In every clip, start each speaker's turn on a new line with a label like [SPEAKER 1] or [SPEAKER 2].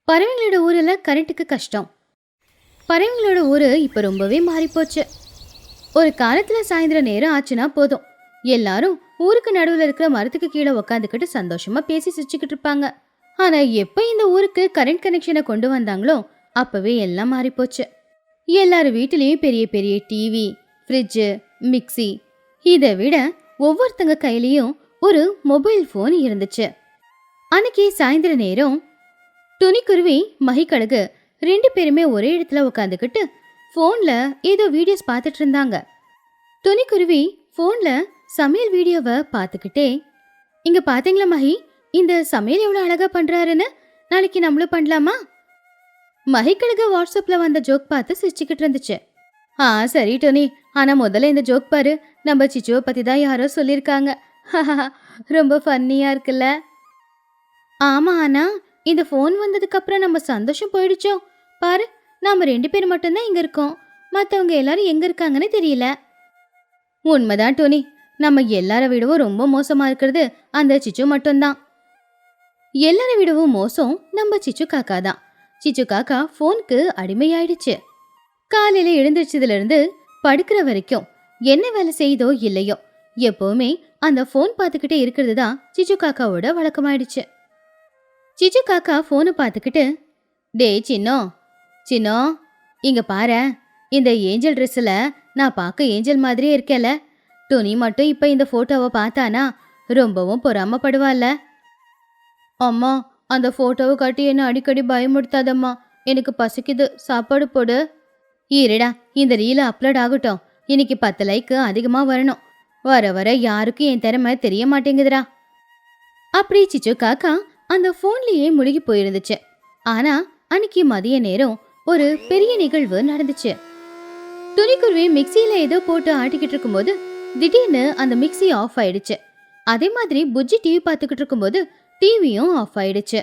[SPEAKER 1] பறவைங்களோட ஊரில் கரண்ட்டுக்கு கஷ்டம். பறவைங்களோட ஊர் இப்போ ரொம்பவே மாறிப்போச்சு. ஒரு காலத்தில் சாயந்தரம் நேரம் ஆச்சுன்னா போதும், எல்லாரும் ஊருக்கு நடுவில் இருக்கிற மரத்துக்கு கீழே உக்காந்துக்கிட்டு சந்தோஷமா பேசி சிரிச்சுக்கிட்டு இருப்பாங்க. ஆனால் எப்போ இந்த ஊருக்கு கரண்ட் கனெக்ஷனை கொண்டு வந்தாங்களோ அப்போவே எல்லாம் மாறிப்போச்சு. எல்லார் வீட்டிலையும் பெரிய பெரிய டிவி, ஃப்ரிட்ஜு, மிக்சி, இதை விட ஒவ்வொருத்தங்க கையிலையும் ஒரு மொபைல் ஃபோன் இருந்துச்சு. அன்னைக்கு சாயந்தர நேரம் துணிக்குருவி, மகிக்கழுகு ரெண்டு பேருமே ஒரே இடத்துல உட்காந்துக்கிட்டு ஃபோனில் ஏதோ வீடியோஸ் பார்த்துட்டு இருந்தாங்க. துணிக்குருவி ஃபோனில் சமையல் வீடியோவை பார்த்துக்கிட்டே, இங்கே பார்த்தீங்களா மகி, இந்த சமையல் எவ்வளோ அழகாக பண்ணுறாருன்னு, நாளைக்கு நம்மளும் பண்ணலாமா? மகிக்கழுகு வாட்ஸ்அப்பில் வந்த ஜோக் பார்த்து சிரிச்சுக்கிட்டு இருந்துச்சு. சரி டோனி, ஆனால் முதல்ல இந்த ஜோக் பாரு, நம்ம சிச்சுவை பற்றி தான் யாரோ சொல்லியிருக்காங்க. ரொம்ப ஃபன்னியாக இருக்குல்ல? ஆமாம், ஆனால் இந்த ஃபோன் வந்ததுக்கப்புறம் நம்ம சந்தோஷம் போயிடுச்சோ பாரு. நாம் ரெண்டு பேர் மட்டும்தான் இங்கே இருக்கோம், மற்றவங்க எல்லாரும் எங்கே இருக்காங்கன்னு தெரியல. உண்மைதான் டோனி, நம்ம எல்லாரை விடவும் ரொம்ப மோசமாக இருக்கிறது அந்த சிச்சு மட்டும்தான். எல்லாரை விடவும் மோசம் நம்ம சிச்சு காக்கா தான். சிச்சு காக்கா ஃபோனுக்கு அடிமையாயிடுச்சு. காலையில் எழுந்திரிச்சதுலேருந்து படுக்கிற வரைக்கும் என்ன வேலை செய்தோ இல்லையோ எப்போவுமே அந்த ஃபோன் பார்த்துக்கிட்டே இருக்கிறது தான் சிச்சு காக்காவோட வழக்கமாயிடுச்சு. சிச்சு காக்கா ஃபோனை பார்த்துக்கிட்டு, டே சின்னோ சின்னோ, இங்கே பாரு, இந்த ஏஞ்சல் ட்ரெஸ்ஸில் நான் பார்க்க ஏஞ்சல் மாதிரியே இருக்கேல. துணி மட்டும் இப்போ இந்த ஃபோட்டோவை பார்த்தானா ரொம்பவும் பொறாமப்படுவாள்ல. அம்மா, அந்த ஃபோட்டோவை காட்டி என்னை அடிக்கடி பயமுடுத்தாதம்மா, எனக்கு பசிக்குது, சாப்பாடு போடு. இருடா, இந்த ரீலை அப்லோட் ஆகட்டும், இன்னைக்கு 10 லைக்கு அதிகமாக வரணும். வர வர யாருக்கும் என் திறமை தெரிய மாட்டேங்குதுடா. அப்படி சிச்சு காக்கா அந்த ஃபோன்லேயே முழுகி போயிருந்துச்சு. ஆனா அன்னைக்கு மதிய நேரம் ஒரு பெரிய நிகழ்வு நடந்துச்சு. துணிக்குருவி மிக்சியில ஏதோ போட்டு ஆட்டிக்கிட்டு இருக்கும்போது திடீர்னு அந்த மிக்சி ஆஃப் ஆயிடுச்சு. அதே மாதிரி புஜ்ஜி டிவி பார்த்துக்கிட்டு இருக்கும்போது டிவியும் ஆஃப் ஆயிடுச்சு.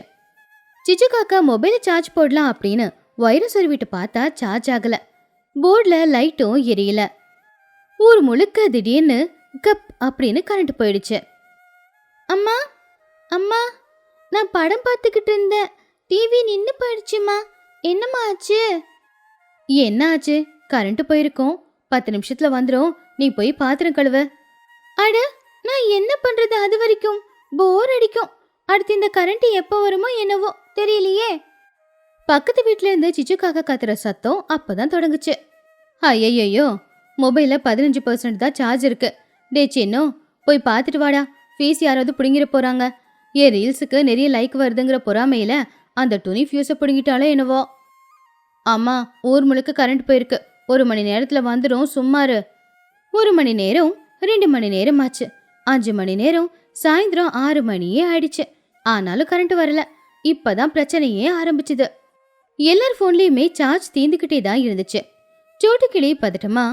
[SPEAKER 1] சிச்சு காக்கா மொபைலை சார்ஜ் போடலாம் அப்படின்னு வயிறு சொருவிட்டு பார்த்தா சார்ஜ் ஆகல. போர்டில் லைட்டும் எரியல. ஊர் முழுக்க திடீர்னு கப் அப்படின்னு கரண்ட் போயிடுச்சு. அம்மா அம்மா, நான் படம் பார்த்துக்கிட்டு இருந்தேன், டிவி நின்று போயிடுச்சுமா, என்னம்மா ஆச்சு? என்ன ஆச்சு? கரண்ட் போயிருக்கோம், 10 நிமிஷத்துல வந்துடும், நீ போய் பாத்திரம் கழுவ. அட, நான் என்ன பண்றது? அது வரைக்கும் போர் அடிக்கும். அடுத்து இந்த கரண்ட் எப்போ வருமோ என்னவோ தெரியலையே. பக்கத்து வீட்டுல இருந்து சிச்சு காக்கா கத்துற சத்தம் அப்பதான் தொடங்குச்சு. ஐயையோ, மொபைல 15% தான் சார்ஜ் இருக்கு. டே சின்னோ, போய் பார்த்துட்டு வாடா, ஃபீஸ் யாராவது பிடுங்கிற போறாங்க. ஏன் ரீல்ஸுக்கு நிறைய லைக் வருதுங்கிற பொறாமையில அந்த துணி ஃபியூஸை பிடுங்கிட்டாலோ என்னவோ. அம்மா, ஊர் முழுக்க கரண்ட் போயிருக்கு, 1 மணி நேரத்தில் வந்துடும், சும்மாரு. 1 மணி நேரம், 2 மணி நேரம் ஆச்சு, 5 மணி நேரம், சாயந்தரம் 6 மணியே ஆயிடுச்சு. ஆனாலும் கரண்ட் வரல. இப்பதான் பிரச்சனையே ஆரம்பிச்சுது. எல்லார் ஃபோன்லேயுமே சார்ஜ் தீந்துக்கிட்டே தான் இருந்துச்சு. சோட்டுக்கிளி பதட்டமா,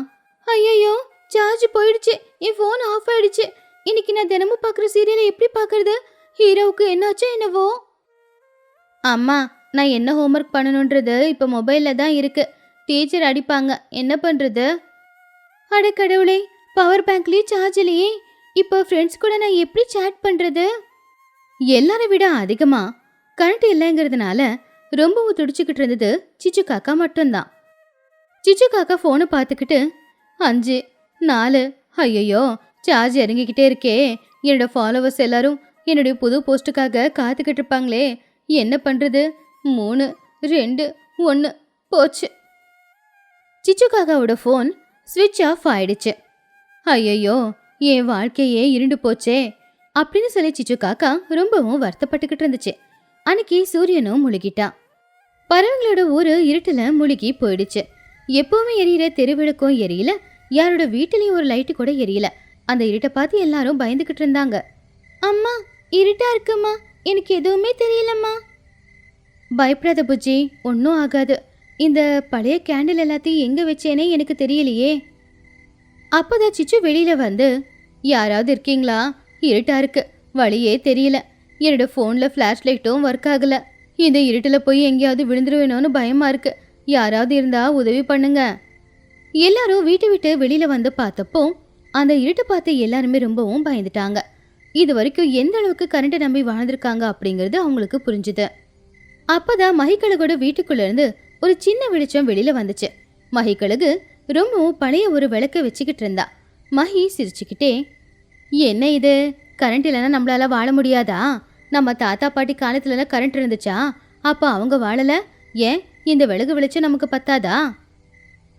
[SPEAKER 1] ஐயோ சார்ஜ் போயிடுச்சு, என் ஃபோன் ஆஃப் ஆயிடுச்சு, இன்னைக்கு நான் தினமும் பார்க்குற சீரியலை எப்படி பார்க்கறது? ஹீரோவுக்கு என்னாச்சோ என்னவோ. அம்மா, நான் என்ன ஹோம்ஒர்க் பண்ணணுன்றது இப்போ மொபைலில் தான் இருக்கு, டீச்சர் அடிப்பாங்க, என்ன பண்ணுறது? அட கடவுளே, பவர் பேங்க்லேயும் சார்ஜ் இல்லையே, இப்போ ஃப்ரெண்ட்ஸ் கூட நான் எப்படி சேட் பண்ணுறது? எல்லாரை விட அதிகமாக கரண்ட் இல்லைங்கிறதுனால ரொம்பவும் துடிச்சுக்கிட்டு இருந்தது சிச்சு காக்கா மட்டும்தான். சிச்சு காக்கா ஃபோனை பார்த்துக்கிட்டு, 5, 4, ஐயோ சார்ஜ் இறங்கிக்கிட்டே இருக்கே, என்னோட ஃபாலோவர்ஸ் எல்லாரும் என்னுடைய புது போஸ்ட்டுக்காக காத்துக்கிட்டு இருப்பாங்களே, என்ன பண்ணுறது? 3, 2, 1 போச்சு. சிச்சு காக்காவோட ஃபோன் ஸ்விட்ச் ஆஃப் ஆயிடுச்சு. ஐயோ, என் வாழ்க்கையே இருண்டு போச்சே அப்படின்னு சொல்லி சிச்சு காக்கா ரொம்பவும் வருத்தப்பட்டுக்கிட்டு இருந்துச்சு. அன்னைக்கு சூரியனும் முழுகிட்டான். பறவைங்களோட ஊரு இருட்டுல முழுகி போயிடுச்சு. எப்பவுமே எரியற தெருவிளக்கும் எரியல, யாரோட வீட்டிலையும் ஒரு லைட்டு கூட எரியல. அந்த இருட்டை பார்த்து எல்லாரும் பயந்துகிட்டு இருந்தாங்க. அம்மா, இருட்டா இருக்குமா, எனக்கு எதுவுமே தெரியலம்மா. பயப்படாத புஜ்ஜி, ஒன்றும் ஆகாது. இந்த பழைய கேண்டில் எல்லாத்தையும் எங்கே வச்சேனே எனக்கு தெரியலையே. அப்போதான் சிச்சு வெளியில வந்து, யாராவது இருக்கீங்களா? இருட்டா இருக்கு, வழியே தெரியல, என்னோட ஃபோனில் ஃப்ளாஷ் லைட்டும் ஒர்க் ஆகலை, இந்த இருட்டில் போய் எங்கேயாவது விழுந்துருவேணும்னு பயமாக இருக்கு, யாராவது இருந்தா உதவி பண்ணுங்க. எல்லாரும் வீட்டை விட்டு வெளியில வந்து பார்த்தப்போ அந்த இருட்டை பார்த்து எல்லாருமே ரொம்பவும் பயந்துட்டாங்க. இது வரைக்கும் எந்த அளவுக்கு கரண்ட்டை நம்பி வாழ்ந்திருக்காங்க அப்படிங்கிறது அவங்களுக்கு புரிஞ்சுது. அப்பதான் மகிக்கழுகோட வீட்டுக்குள்ள இருந்து ஒரு சின்ன வெளிச்சம் வெளியில வந்துச்சு. மகிக்கழுகு ரொம்பவும் பழைய ஒரு விளக்க வச்சுக்கிட்டு இருந்தா. மகி சிரிச்சுக்கிட்டே, என்ன இது, கரண்ட் இல்லைன்னா நம்மளால வாழ முடியாதா? நம்ம தாத்தா பாட்டி காலத்துல கரண்ட் இருந்துச்சா? அப்ப அவங்க வாழல, ஏன் இந்த விளக்கு வெளிச்சம் நமக்கு பத்தாதா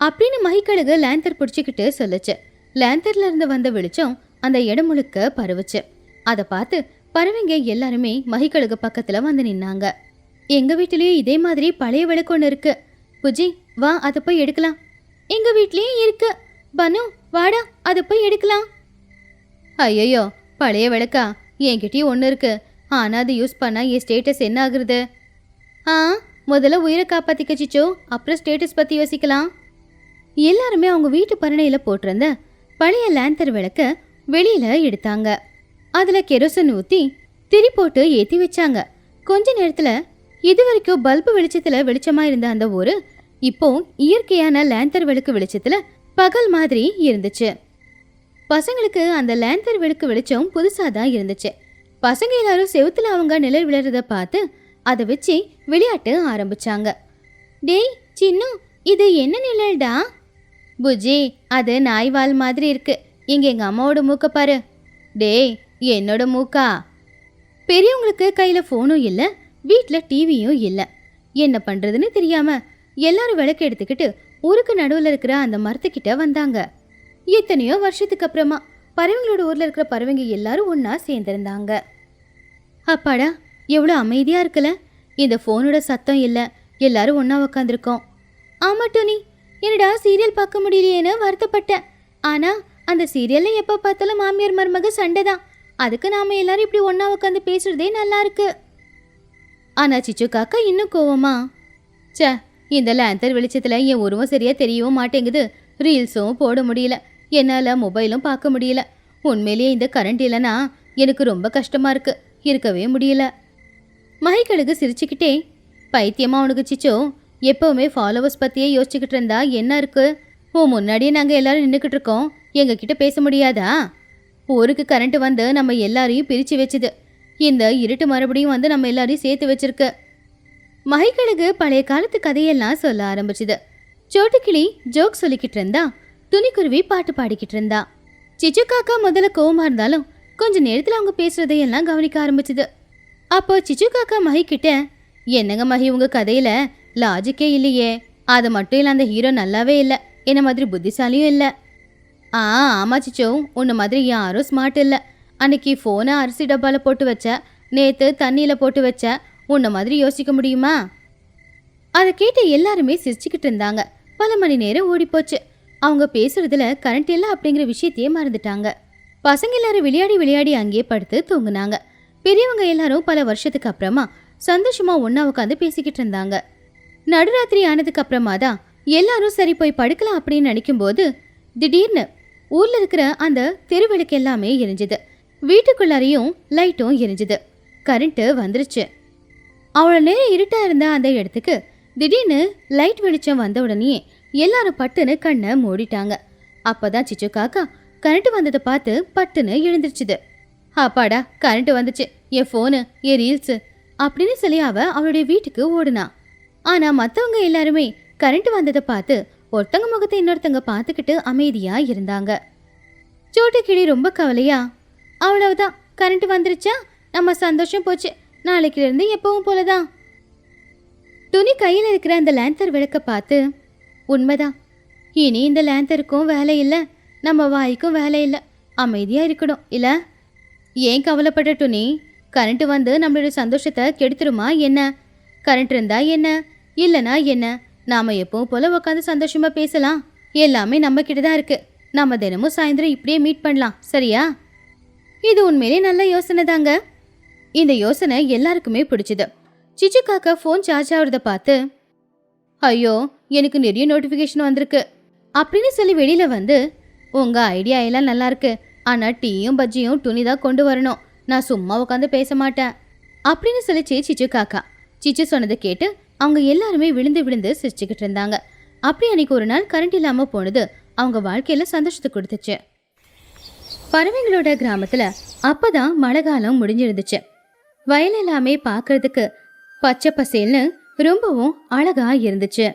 [SPEAKER 1] அப்படின்னு மகிக்கழுகு லேந்தர் பிடிச்சிக்கிட்டு சொல்லுச்சு. லேந்தர்ல இருந்து வந்த வெளிச்சம் அந்த இடம் முழுக்க பரவுச்சு. அதை பார்த்து பறவைங்க எல்லாருமே மகிக்கழுகு பக்கத்துல வந்து நின்னாங்க. எங்க வீட்டிலயும் இதே மாதிரி பழைய விளக்கு ஒன்று இருக்கு. புஜி, வா அதை போய் எடுக்கலாம். எங்க வீட்லயும் இருக்கு. பனு, வாடா அதை போய் எடுக்கலாம். ஐயோ, பழைய விளக்கா? என்கிட்டயும் ஒன்று இருக்கு. ஆனா அது யூஸ் பண்ணா என் ஸ்டேட்டஸ் என்ன ஆகுறது? முதல்ல உயிரை காப்பாத்திக்க சிச்சோ, அப்புறம் ஸ்டேட்டஸ் பத்தி யோசிக்கலாம். எல்லாருமே அவங்க வீட்டு பரணையில போட்டிருந்த பழைய லேந்தர் விளக்க வெளியில எடுத்தாங்க. அதுல கெரோசன் ஊத்தி திரி போட்டு ஏத்தி வச்சாங்க. கொஞ்ச நேரத்துல இது வரைக்கும் பல்பு வெளிச்சத்துல வெளிச்சமா இருந்த அந்த ஊரு இப்போ இயற்கையான லேந்தர் விளக்கு வெளிச்சத்துல பகல் மாதிரி இருந்துச்சு. பசங்களுக்கு அந்த லேந்தர் விளக்கு வெளிச்சம் புதுசாதான் இருந்துச்சு. பசங்க எல்லாரும் செவுத்துல அவங்க நிழல் விழுறத பார்த்து அதை வச்சு விளையாட்டு ஆரம்பிச்சாங்க. டேய் சின்னு, இது என்ன நிழல்டா? புஜி, அது நாய்வால் மாதிரி இருக்கு. இங்க எங்க அம்மாவோட மூக்க பாரு. டேய், என்னோட மூக்கா? பெரியவங்களுக்கு கையில போனும் இல்ல, வீட்ல டிவியும் இல்ல. என்ன பண்றதுன்னு தெரியாம எல்லாரும் விளக்கு எடுத்துக்கிட்டு ஊருக்கு நடுவுல இருக்கிற அந்த மரத்துக்கிட்ட வந்தாங்க. எத்தனையோ வருஷத்துக்கு அப்புறமா பறவைங்களோட ஊர்ல இருக்கிற பறவைங்க எல்லாரும் ஒன்னா சேர்ந்திருந்தாங்க. அப்பாடா, எவ்வளவு அமைதியா இருக்குல்ல. இந்த போனோட சத்தம் இல்ல, எல்லாரும் ஒன்னா உக்காந்துருக்கோம். ஆமா டோனி, என்னடா சீரியல் பார்க்க முடியலையேன்னு வருத்தப்பட்டேன். ஆனா அந்த சீரியல்ல எப்ப பார்த்தாலும் மாமியார் மருமக சண்டை தான். அதுக்கு நாம எல்லாரும் இப்படி ஒன்னா உட்காந்து பேசுறதே நல்லா இருக்கு. ஆனா சிச்சு காக்கா இன்னும் கோவமா, சே, இந்த லேந்தர் வெளிச்சத்துல என் உருவம் சரியா தெரியவும் மாட்டேங்குது. ரீல்ஸும் போட முடியல, என்னால மொபைலும் பார்க்க முடியல. உண்மையிலேயே இந்த கரண்ட் இல்லைன்னா எனக்கு ரொம்ப கஷ்டமா இருக்கு, இருக்கவே முடியல. மகிக்கழுகு சிரிச்சுக்கிட்டே, பைத்தியமா உனக்கு சிச்சோ, எப்பவுமே ஃபாலோவர்ஸ் பத்தியே யோசிச்சுக்கிட்டு இருந்தா என்ன இருக்கு? முன்னாடியே நாங்க எல்லாரும் நின்றுக்கிட்டு இருக்கோம், எங்க கிட்ட பேச முடியாதா? ஊருக்கு கரண்ட் வந்து நம்ம எல்லாரையும் பிரிச்சு வச்சுது. இந்த இருட்டு மறுபடியும் வந்து நம்ம எல்லாரையும் சேர்த்து வச்சிருக்கு. மகிக்கழுகு பழைய காலத்து கதையெல்லாம் சொல்ல ஆரம்பிச்சுது. சோட்டுக்கிளி ஜோக் சொல்லிக்கிட்டு இருந்தா, துணிக்குருவி பாட்டு பாடிக்கிட்டு இருந்தா. சிச்சு காக்கா முதல்ல கோவமா இருந்தாலும் கொஞ்ச நேரத்துல அவங்க பேசுறதையெல்லாம் கவனிக்க ஆரம்பிச்சுது. அப்போ சிச்சு காக்கா மகிக்கிட்ட, என்னங்க மகி, உங்க கதையில லாஜிக்கே இல்லையே. அது மட்டும் இல்ல, அந்த ஹீரோ நல்லாவே இல்லை, என்ன மாதிரி புத்திசாலியும் இல்லை. ஆமா சிச்சோ, உன்ன மாதிரி யாரும் ஸ்மார்ட் இல்லை. அன்னைக்கு ஃபோனை அரிசி டப்பால போட்டு வச்ச, நேத்து தண்ணியில போட்டு வச்ச, உன்ன மாதிரி யோசிக்க முடியுமா? அதை கேட்டு எல்லாருமே சிரிச்சுக்கிட்டு இருந்தாங்க. பல மணி நேரம் ஓடி போச்சு. அவங்க பேசுறதுல கரண்ட் இல்லை அப்படிங்கிற விஷயத்தையே மறந்துட்டாங்க. பசங்க எல்லாரும் விளையாடி விளையாடி அங்கேயே படுத்து தூங்குனாங்க. பெரியவங்க எல்லாரும் பல வருஷத்துக்கு அப்புறமா சந்தோஷமா ஒன்னா உட்காந்து பேசிக்கிட்டு இருந்தாங்க. நடுராத்திரி ஆனதுக்கு அப்புறமா தான் எல்லாரும் சரி போய் படுக்கலாம் அப்படின்னு நினைக்கும் போது திடீர்னு ஊர்ல இருக்கிற அந்த தெருவிளக்கு எல்லாமே எரிஞ்சுது. வீட்டுக்குள்ளாரையும் லைட்டும் எரிஞ்சுது. கரண்ட் வந்துருச்சு. அவ்வளோ நேரம் இருட்டா இருந்த அந்த இடத்துக்கு திடீர்னு லைட் வெளிச்சம் வந்த உடனே எல்லாரும் பட்டுன்னு கண்ணை மூடிட்டாங்க. அப்பதான் சிச்சு காக்கா கரண்ட் வந்ததை பார்த்து பட்டுன்னு எழுந்திருச்சுது. அப்பாடா, கரண்ட் வந்துச்சு, என் ஃபோனு, என் ரீல்ஸு அப்படின்னு சொல்லி அவளுடைய வீட்டுக்கு ஓடுனா. ஆனா மற்றவங்க எல்லாருமே கரண்ட் வந்ததை பார்த்து ஒருத்தங்க முகத்தை இன்னொருத்தங்க பார்த்துக்கிட்டு அமைதியா இருந்தாங்க. சோட்டுக்கிளி ரொம்ப கவலையா, அவ்வளவுதான், கரண்ட் வந்துருச்சா, நம்ம சந்தோஷம் போச்சு, நாளைக்கு இருந்து எப்பவும் போலதான். துணி கையில் இருக்கிற அந்த லேந்தர் விளக்க பார்த்து, உண்மைதான், இனி இந்த லேந்தருக்கும் வேலை இல்லை, நம்ம வாய்க்கும் வேலை இல்லை, அமைதியா இருக்கணும் இல்ல? ஏன் கவலைப்பட்ட துணி? கரண்ட் வந்து நம்மளுடைய சந்தோஷத்தை கெடுத்துருமா என்ன? கரண்ட் இருந்தா என்ன, இல்லைனா என்ன, நாம எப்பவும் போல உட்காந்து சந்தோஷமா பேசலாம். எல்லாமே நம்ம கிட்ட தான் இருக்கு. நாம தினமும் சாயந்தரம் இப்படியே மீட் பண்ணலாம், சரியா? இது உண்மையிலே நல்ல யோசனை தாங்க. இந்த யோசனை எல்லாருக்குமே பிடிச்சது. சிச்சு காக்கா ஃபோன் சார்ஜ் ஆகுறத பார்த்து, ஐயோ, எனக்கு நிறைய நோட்டிஃபிகேஷன் வந்திருக்கு அப்படின்னு சொல்லி வெளியில வந்து, உங்க ஐடியா எல்லாம் நல்லா இருக்கு, ஆனா டீயும் பஜ்ஜியும் துணி தான் கொண்டு வரணும், நான் சும்மா உட்காந்து பேச மாட்டேன் அப்படின்னு சொல்லிச்சு சிச்சு காக்கா. சிச்சு சொன்னதை கேட்டு அவங்க எல்லாருமே விழுந்து விழுந்து சிரிச்சுக்கிட்டு இருந்தாங்க. அப்படி அன்னைக்கு ஒரு நாள் கரண்ட் இல்லாம போனது அவங்க வாழ்க்கையில சந்தோஷத்தை கொடுத்துச்சு. பறவைங்களோட கிராமத்துல அப்பதான் மழை காலம் முடிஞ்சிருந்துச்சு. வயல் எல்லாமே பாக்குறதுக்கு பச்சை பசேல்னு ரொம்பவும் அழகா இருந்துச்சு.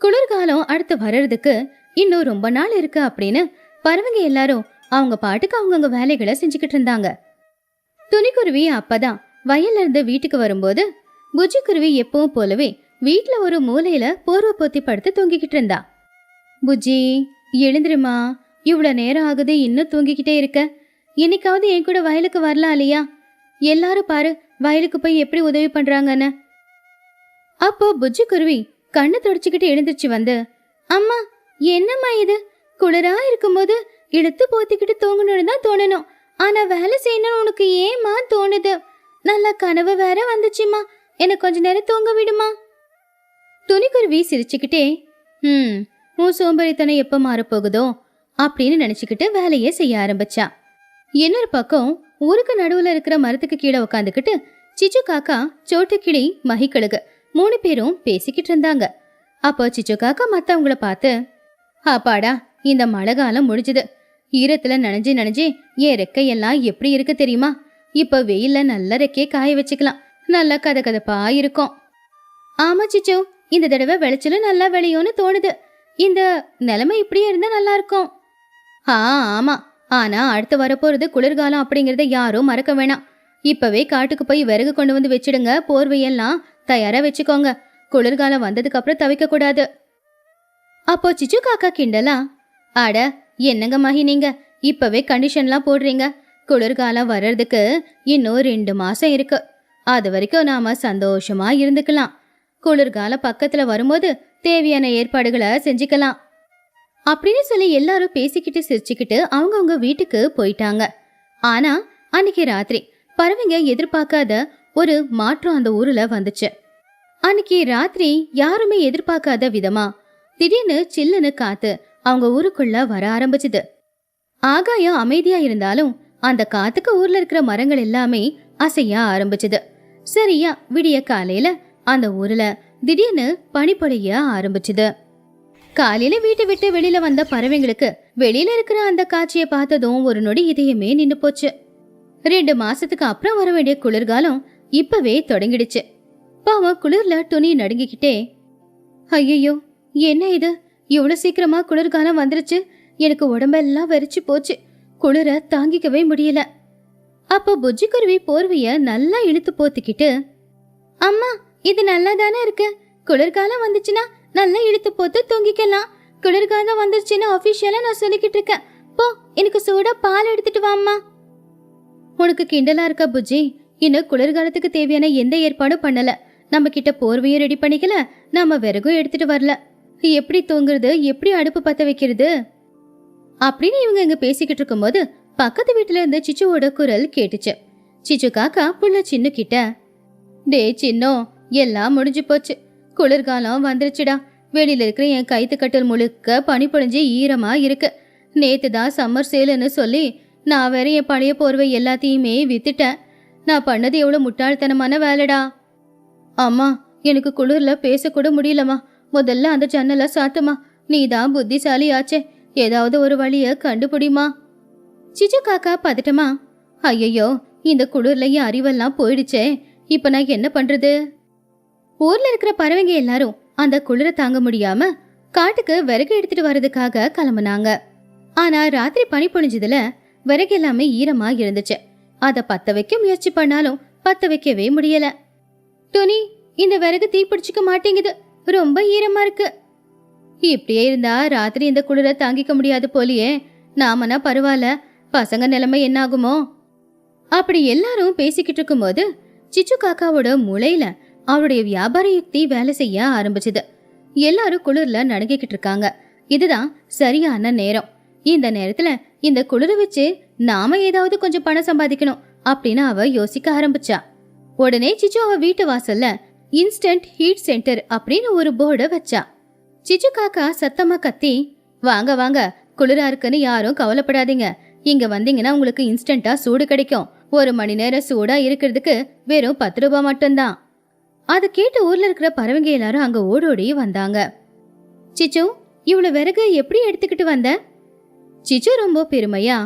[SPEAKER 1] குளிர்காலம் அடுத்து வர்றதுக்கு இன்னும் ரொம்ப நாள் இருக்கு அப்படின்னு பறவைங்க எல்லாரும் அவங்க பாட்டுக்கு அவங்கவுங்க வேலைகளை செஞ்சுக்கிட்டு இருந்தாங்க. துணிக்குருவி அப்பதான் வயல்ல இருந்து வீட்டுக்கு வரும்போது புஜ்ஜிக்குருவி எப்பவும் போலவே வீட்டுல ஒரு மூலையில போர்வை போத்தி படுத்து தூங்கிக்கிட்டு இருந்தா. புஜ்ஜி, எழுந்துருமா, இவ்வளவு நேரம் ஆகுது, இன்னும் தூங்கிக்கிட்டே இருக்க. இன்னைக்காவது என் கூட வயலுக்கு வரலாம் இல்லையா? எல்லாரும் பாரு வயலுக்கு போய் எப்படி உதவி பண்றாங்கன்னு. அப்போ புஜ்ஜிக்குருவி கண்ணை தொடச்சுக்கிட்டு எழுந்திருச்சு வந்து, அம்மா என்னம்மா இது, குளிரா இருக்கும்போது இழுத்து போத்திக்கிட்டு தூங்கணும்னு தான் தோணணும், ஆனா வேலை செய்யணும்னு உனக்கு ஏமா தோணுது? நல்லா கனவு வேற வந்துச்சுமா, எனக்கு கொஞ்ச நேரம் தூங்க விடுமா? துணிக்குருவி சிரிச்சுக்கிட்டே, உன் சோம்பேறித்தனம் எப்ப மாறப்போகுதோ அப்படின்னு நினைச்சுக்கிட்டு வேலையே செய்ய ஆரம்பிச்சா. இன்னொரு பக்கம் ஊருக்கு நடுவுல இருக்கிற மரத்துக்கு கீழே உட்காந்துக்கிட்டு சிச்சு காக்கா, சோட்டு கிளி, மகிக்கழுகு 3 பேரும் பேசிக்கிட்டு இருந்தாங்க. அப்போ சிச்சு காக்கா மத்தவங்கள பார்த்து, அப்பாடா, இந்த மழை காலம் முடிஞ்சுது. ஈரத்துல நனைஞ்சு நனைஞ்சு என் ரெக்கையெல்லாம் எப்படி இருக்கு தெரியுமா? இப்ப வெயில்ல நல்ல ரெக்கையை காய வச்சுக்கலாம், நல்லா கதகதப்பா இருக்கும். ஆமா சிச்சு, இந்த தடவை விளைச்சலும் நல்லா விளையும்னு தோணுது. இந்த நிலைமை இப்படியே இருந்தா நல்லா இருக்கும். ஆமா, ஆனா அடுத்து வரப்போறது குளிர்காலம் அப்படிங்கறத யாரும் மறக்க வேணாம். இப்பவே காட்டுக்கு போய் விறகு கொண்டு வந்து வச்சிடுங்க, போர்வையெல்லாம் தயாரா வச்சுக்கோங்க. குளிர்காலம் வந்ததுக்கு அப்புறம் தவிக்க கூடாது. அப்போ சிச்சு காக்கா கிண்டலா, அட என்னங்க மகி, நீங்க இப்பவே கண்டிஷன்லாம் போடுறீங்க. குளிர்காலம் வர்றதுக்கு இன்னும் 2 மாசம் இருக்கு. அது வரைக்கும் நாம சந்தோஷமா இருந்துக்கலாம். குளிர்காலம் பக்கத்துல வரும்போது தேவையான ஏற்பாடுகளை செஞ்சுக்கலாம் அப்படின்னு சொல்லி எல்லாரும் பேசிக்கிட்டு சிரிச்சுக்கிட்டு அவங்கவுங்க வீட்டுக்கு போயிட்டாங்க. ஆனா அன்னைக்கு ராத்திரி பறவைங்க எதிர்பார்க்காத ஒரு மாற்றம் அந்த ஊர்ல வந்துச்சு. அன்னைக்கு ராத்திரி யாருமே எதிர்பார்க்காத விதமா திடீர்னு சில்லுன்னு காத்து அவங்க ஊருக்குள்ள வர ஆரம்பிச்சுது. ஆகாயம் அமைதியா இருந்தாலும் அந்த காத்துக்கு ஊர்ல இருக்கிற மரங்கள் எல்லாமே அசைய ஆரம்பிச்சுது. சரியா விடிய காலையில அந்த ஊர்ல திடீர்னு பனி பொழிய ஆரம்பிச்சுது. காலையில வீட்டை விட்டு வெளியில வந்த பறவைங்களுக்கு வெளியில இருக்கிற அந்த காட்சியை பார்த்ததும் ஒரு நொடி இதயமே நின்னு போச்சு. 2 மாசத்துக்கு அப்புறம் வர வேண்டிய குளிர்காலம் இப்பவே தொடங்கிடுச்சு. பாவம் குளிர்ல துணி நடுங்கிக்கிட்டே, ஐயோ என்ன இது, இவ்வளவு சீக்கிரமா குளிர்காலம் வந்துருச்சு, எனக்கு உடம்பெல்லாம் வெறிச்சு போச்சு, குளிர தாங்கிக்கவே முடியல. அப்போ புஜ்ஜிக்குருவி போர்வைய நல்லா இழுத்து போத்திக்கிட்டு, அம்மா இது நல்லா தானே இருக்கு, குளிர்காலம் வந்துச்சுன்னா நல்லா இழுத்து போத்து தூங்கிக்கலாம். குளிர்காலம் வந்துருச்சுன்னு ஆபீஷியலா நான் சொல்லிக்கிட்டு இருக்கேன். போ, எனக்கு சூடா பால் எடுத்துட்டு வாம்மா. உனக்கு கிண்டலா இருக்கா புஜ்ஜி? இன்னும் குளிர்காலத்துக்கு தேவையான எந்த ஏற்பாடும் பண்ணல. நம்ம கிட்ட போர்வையும் ரெடி பண்ணிக்கல, நாம விறகும் எடுத்துட்டு வரல. எப்படி தூங்குறது, எப்படி அடுப்பு பத்த வைக்கிறது அப்படின்னு இவங்க இங்க பேசிக்கிட்டு இருக்கும்போது பக்கத்து வீட்டுல இருந்து சிச்சுவோட குரல் கேட்டுச்சு. சிச்சு காக்கா புள்ள சின்னு கிட்ட, டே சின்னோ, எல்லாம் முடிஞ்சு போச்சு, குளிர்காலம் வந்துருச்சுடா. வெளியில இருக்கிற என் கைத்து கட்டல் முழுக்க பனி பொழிஞ்சு ஈரமா இருக்கு. நேத்து தான் சம்மர் சேலுன்னு சொல்லி நான் வேற என் பழைய போர்வை எல்லாத்தையுமே வித்துட்டேன். நான் பண்ணது எவ்வளவு முட்டாள்தனமான வேலைடா. அம்மா, எனக்கு குளிர்ல பேசக்கூட முடியலம்மா. முதல்ல அந்த ஜன்னலை சாத்துமா, நீதான் புத்திசாலி ஆச்சே, ஏதாவது ஒரு வழிய கண்டுபிடிமா. சிச்சு காக்கா பதட்டமா, ஐயோ இந்த குளிர்ல என் அறிவெல்லாம் போயிடுச்சே, இப்ப நான் என்ன பண்றது? ஊர்ல இருக்கிற பறவைங்க எல்லாரும் அந்த குளிர தாங்க முடியாம காட்டுக்கு விறகு எடுத்துட்டு வர்றதுக்காக கிளம்புனாங்க. ஆனா ராத்திரி பனி பொழிஞ்சதுல விறகு எல்லாமே ஈரமா இருந்துச்சு. அத பத்த வைக்க முயற்சி பண்ணாலும் பத்த வைக்கவே முடியல. டோனி, இந்த விறகு தீப்பிடிச்சுக்க மாட்டேங்குது, ரொம்ப ஈரமா இருக்கு. இப்படியே இருந்தா ராத்திரி இந்த குளிர தாங்கிக்க முடியாது போலியே. நாமனா பரவாயில்ல, பசங்க நிலைமை என்ன ஆகுமோ? அப்படி எல்லாரும் பேசிக்கிட்டு இருக்கும் போது சிச்சு காக்காவோட மூளையில அவருடைய வியாபார யுக்தி வேலை செய்ய ஆரம்பிச்சது. எல்லாரும் குளிர்ல நடுங்கிக்கிட்டு இருக்காங்க. இதுதான் சரியான நேரம். இந்த நேரத்துல இந்த குளிர வச்சு நாம ஏதாவது கொஞ்சம் பணம் சம்பாதிக்கணும் அப்படின்னு அவ யோசிக்க ஆரம்பிச்சா. உடனே சிச்சு அவ வீட்டு வாசல்ல இன்ஸ்டன்ட் ஹீட் சென்டர் அப்படின்னு ஒரு போர்டை வச்சா. சிச்சு காக்கா சத்தமா கத்தி, வாங்க வாங்க, குளிரா இருக்குன்னு யாரும் கவலைப்படாதீங்க. இங்க வந்தீங்கன்னா உங்களுக்கு இன்ஸ்டன்டா சூடு கிடைக்கும். 1 மணி நேரம் சூடா இருக்கிறதுக்கு வெறும் 10 ரூபாய் மட்டும்தான். அதை கேட்டு ஊர்ல இருக்கிற பறவைங்க எல்லாரும் அங்க ஓடோடி வந்தாங்க. சிச்சு, இவ்வளவு விறகு எப்படி எடுத்துக்கிட்டு வந்த? சிச்சு ரொம்ப பெருமையா,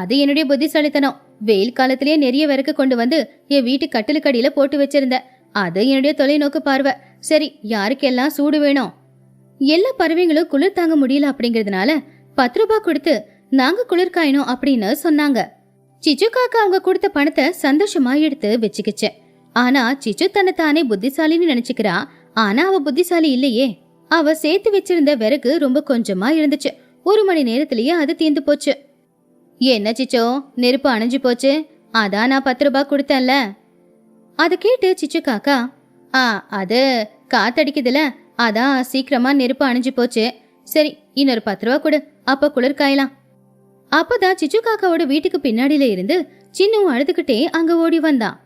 [SPEAKER 1] அது என்னுடைய புத்திசாலித்தனம். வெயில் காலத்திலேயே நிறைய விறகு கொண்டு வந்து என் வீட்டு கட்டிலுக்கடியில போட்டு வச்சிருந்தேன். அது என்னுடைய தொலைநோக்கு பார்வை. சரி, யாருக்கெல்லாம் சூடு வேணும்? எல்லா பறவைங்களும் குளிர் தாங்க முடியல அப்படிங்கறதுனால 10 ரூபாய் கொடுத்து நாங்க குளிர் காயணும் அப்படின்னு சொன்னாங்க. சிச்சு காக்கா அவங்க கொடுத்த பணத்தை சந்தோஷமா எடுத்து வச்சுக்கிச்சு. ஆனா சிச்சு தன்னை தானே புத்திசாலின்னு நினைச்சுக்கிறா. ஆனா அவ புத்திசாலி இல்லையே. அவ சேர்த்து வச்சிருந்த விறகு ரொம்ப கொஞ்சமா இருந்துச்சு. 1 மணி நேரத்திலேயே அது தீர்ந்து போச்சு. என்ன சிச்சோ, நெருப்பு அணைஞ்சு போச்சு. அதான் நான் 10 ரூபாய் கொடுத்தேன்ல. அதை கேட்டு சிச்சு காக்கா, அது காத்தடிக்குதுல, அதான் சீக்கிரமா நெருப்பு அணைஞ்சு போச்சு. சரி, இன்னொரு 10 ரூபாய் கொடு, அப்ப குளிர் காயலாம். அப்பதான் சிச்சு காக்காவோட வீட்டுக்கு பின்னாடியில இருந்து சின்னு அழுதுகிட்டே அங்க ஓடி வந்தான்.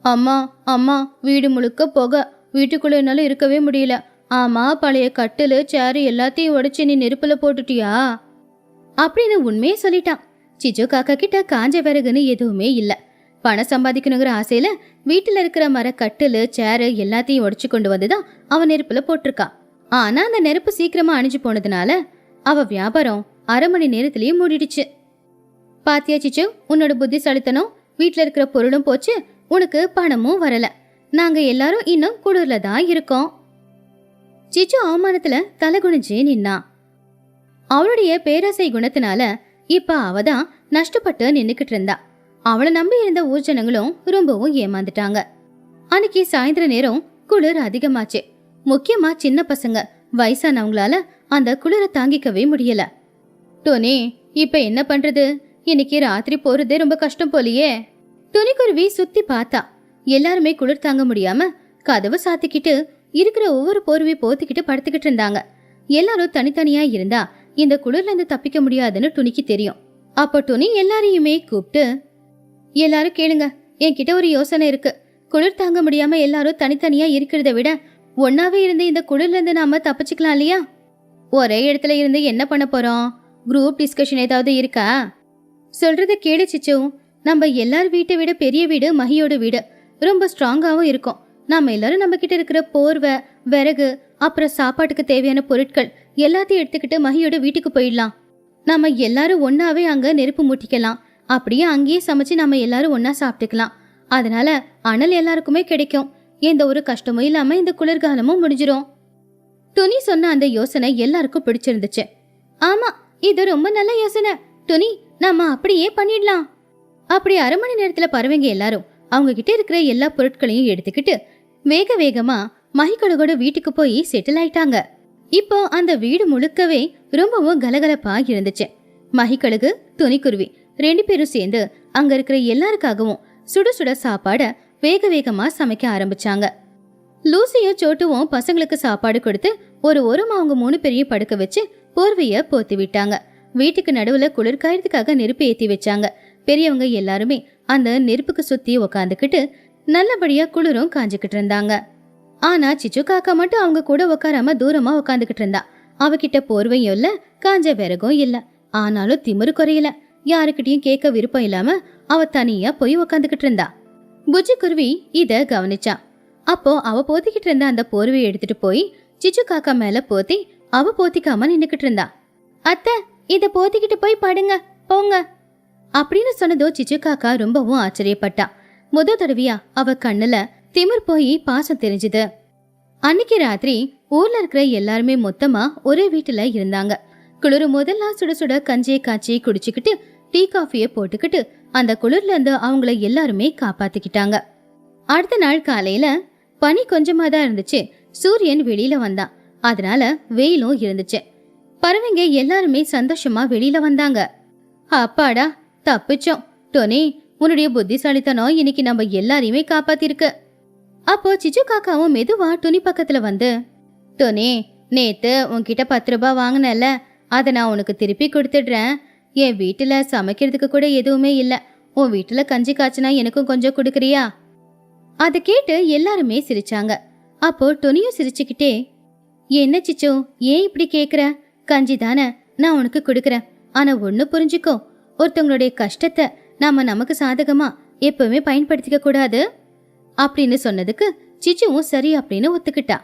[SPEAKER 1] அம்மா அம்மா, வீடு முழுக்க புகை, வீட்டுக்குள்ள என்னால இருக்கவே முடியல. ஆமா, பழைய கட்டிலு சேரு எல்லாத்தையும் உடைச்சு நீ நெருப்புல போட்டுட்டியா அப்படின்னு உண்மையே சொல்லிட்டான். சிச்சு காக்கா கிட்ட காஞ்ச விறகுன்னு எதுவுமே இல்ல. பணம் சம்பாதிக்கணுங்கிற ஆசையில வீட்டுல இருக்கிற மர கட்டிலு சேரு எல்லாத்தையும் உடைச்சு கொண்டு வந்துதான் அவன் நெருப்புல போட்டிருக்கான். ஆனா அந்த நெருப்பு சீக்கிரமா அணிஞ்சு போனதுனால அவ வியாபாரம் 1/2 மணி நேரத்திலேயே மூடிடுச்சு. பாத்தியா சிச்சு, உன்னோட புத்திசாலித்தனம். வீட்டுல இருக்கிற பொருளும் போச்சு, உனக்கு பணமும் வரல. நாங்க எல்லாரும் இன்னும் குளிர்ல தான் இருக்கோம். சிச்சு அவமானத்துல தலை குனிஞ்சு நின்னா. அவளுடைய பேராசை குணத்தினால இப்ப அவதான் நஷ்டப்பட்டு நின்னுக்கிட்டு இருந்தா. அவளை நம்பி இருந்த ஊர் ஜனங்களும் ரொம்பவும் ஏமாந்துட்டாங்க. அன்னைக்கு சாயந்தர நேரம் குளிர் அதிகமாச்சு. முக்கியமா சின்ன பசங்க, வயசானவங்களால அந்த குளிரை தாங்கிக்கவே முடியல. டோனி, இப்ப என்ன பண்றது? இன்னைக்கு ராத்திரி போறதே ரொம்ப கஷ்டம் போலியே. துணிக்குருவி சுத்தி பார்த்தா. எல்லாருமே குளிர் தாங்க முடியாம கதவு சாத்திக்கிட்டு இருக்கிற ஒவ்வொரு போர்வை போத்திக்கிட்டு படுத்துக்கிட்டு இருந்தாங்க. எல்லாரும் தனித்தனியா இருந்தா இந்த குளிர்ல இருந்து தப்பிக்க முடியாதுன்னு துணிக்கு தெரியும். அப்ப துணி எல்லாரையுமே கூப்பிட்டு, எல்லாரும் கேளுங்க, என்கிட்ட ஒரு யோசனை இருக்கு. குளிர் தாங்க முடியாம எல்லாரும் தனித்தனியா இருக்கிறத விட ஒன்னாவே இருந்து இந்த குளிர்ல இருந்து நாம தப்பிச்சுக்கலாம் இல்லையா? ஒரே இடத்துல இருந்து என்ன பண்ண போறோம்? குரூப் டிஸ்கஷன் ஏதாவது இருக்கா? சொல்றத கேளு சிச்சு. நம்ம எல்லார் வீட்டை விட பெரிய வீடு மகியோட வீடு. ரொம்ப ஸ்ட்ராங்காவும் இருக்கும். நாம எல்லாரும் நம்ம கிட்ட இருக்கிற போர்வை, விறகு, அப்புறம் சாப்பாட்டுக்கு தேவையான பொருட்கள் எல்லாத்தையும் எடுத்துக்கிட்டு மகியோட வீட்டுக்கு போயிடலாம். நம்ம எல்லாரும் ஒன்னாவே அங்க நெருப்பு மூட்டிக்கலாம். அப்படியே அங்கேயே சமைச்சு நம்ம எல்லாரும் ஒன்னா சாப்பிட்டுக்கலாம். அதனால அனல் எல்லாருக்குமே கிடைக்கும். எந்த ஒரு கஷ்டமும் இல்லாம இந்த குளிர்காலமும் முடிஞ்சிரும். துணி சொன்ன அந்த யோசனை எல்லாருக்கும் பிடிச்சிருந்துச்சு. ஆமா, இது ரொம்ப நல்ல யோசனை. துணி, நாம அப்படியே பண்ணிடலாம். அப்படி 1/2 மணி நேரத்துல பறவைங்க எல்லாரும் அவங்க கிட்ட இருக்கிற எல்லா பொருட்களையும் எடுத்துக்கிட்டு வேக வேகமா மகிக்கழுகோட வீட்டுக்கு போய் செட்டில் ஆயிட்டாங்க. இப்போ அந்த வீடு முழுக்கவே ரொம்பவும் கலகலப்பா இருந்துச்சு. மகிக்கழுகு, துணிக்குருவி 2 பேரும் சேர்ந்து அங்க இருக்கிற எல்லாருக்காகவும் சுட சுட சாப்பாட வேக வேகமா சமைக்க ஆரம்பிச்சாங்க. லூசியும் சோட்டுவும் பசங்களுக்கு சாப்பாடு கொடுத்து ஒரு ஓரமா அவங்க 3 பேரையும் படுக்க வச்சு போர்வைய போத்தி விட்டாங்க. வீட்டுக்கு நடுவுல குளிர் காயறதுக்காக நெருப்பு ஏத்தி வச்சாங்க. பெரியவங்க எல்லாருமே அந்த நெருப்புக்கு சுத்தி உக்காந்துக்கிட்டு நல்லபடியா குளிரும் காஞ்சுக்கிட்டு இருந்தாங்க. ஆனா சிச்சு காக்கா மட்டும் அவங்க கூட உக்காராம தூரமா உக்காந்துக்கிட்டு இருந்தா. அவகிட்ட போர்வையும் இல்ல, காஞ்ச விறகும் இல்ல. ஆனாலும் திமிரு குறையல. யாருக்கிட்டையும் கேட்க விருப்பம் இல்லாம அவ தனியா போய் உக்காந்துக்கிட்டு இருந்தா. புஜ்ஜி குருவி இத கவனிச்சா. அப்போ அவ போத்திக்கிட்டு இருந்த அந்த போர்வையை எடுத்துட்டு போய் சிச்சு காக்கா மேல போத்தி அவ போத்திக்காம நின்னுக்கிட்டு இருந்தா. அத்தை, இத போத்திக்கிட்டு போய் படுங்க போங்க அப்படின்னு சொன்னதோ சிச்சு காக்கா ரொம்பவும் ஆச்சரியப்பட்டா. முத தடவையா அவ கண்ணுல திமிர் போய் பாசம் தெரிஞ்சுது. அன்னைக்கு ராத்திரி ஊர்ல இருக்கிற எல்லாருமே மொத்தமா ஒரே வீட்டுல இருந்தாங்க. குளிர் முதல்ல சுட சுட கஞ்சியை காய்ச்சி குடிச்சுக்கிட்டு டீ காஃபிய போட்டுக்கிட்டு அந்த குளிர்ல இருந்து அவங்கள எல்லாருமே காப்பாத்திக்கிட்டாங்க. அடுத்த நாள் காலையில பனி கொஞ்சமா தான் இருந்துச்சு. சூரியன் வெளியில வந்தான். அதனால வெயிலும் இருந்துச்சு. பறவைங்க எல்லாருமே சந்தோஷமா வெளியில வந்தாங்க. அப்பாடா, தப்பிச்சோம். டோனி, உன்னுடைய புத்திசாலித்தனம் இன்னைக்கு நம்ம எல்லாரையுமே காப்பாத்திருக்கு. அப்போ சிச்சு காக்காவும் மெதுவா துணி பக்கத்துல வந்து, டோனி, நேத்து உன்கிட்ட 10 ரூபாய் வாங்கினல, அதை நான் உனக்கு திருப்பி கொடுத்துடுறேன். என் வீட்டுல சமைக்கிறதுக்கு கூட எதுவுமே இல்ல. உன் வீட்டுல கஞ்சி காய்ச்சினா எனக்கும் கொஞ்சம் கொடுக்குறியா? அதை கேட்டு எல்லாருமே சிரிச்சாங்க. அப்போ டொனியும் சிரிச்சுக்கிட்டே, என்ன சிச்சோ, ஏன் இப்படி கேக்குற? கஞ்சி தானே, நான் உனக்கு கொடுக்கறேன். ஆனா ஒண்ணு புரிஞ்சுக்கோ, ஒருத்தவங்களுடைய கஷ்டத்தை நாம நமக்கு சாதகமா எப்பவுமே பயன்படுத்திக்க கூடாது அப்படின்னு சொன்னதுக்கு சிச்சுவும் சரி அப்படின்னு ஒத்துக்கிட்டா.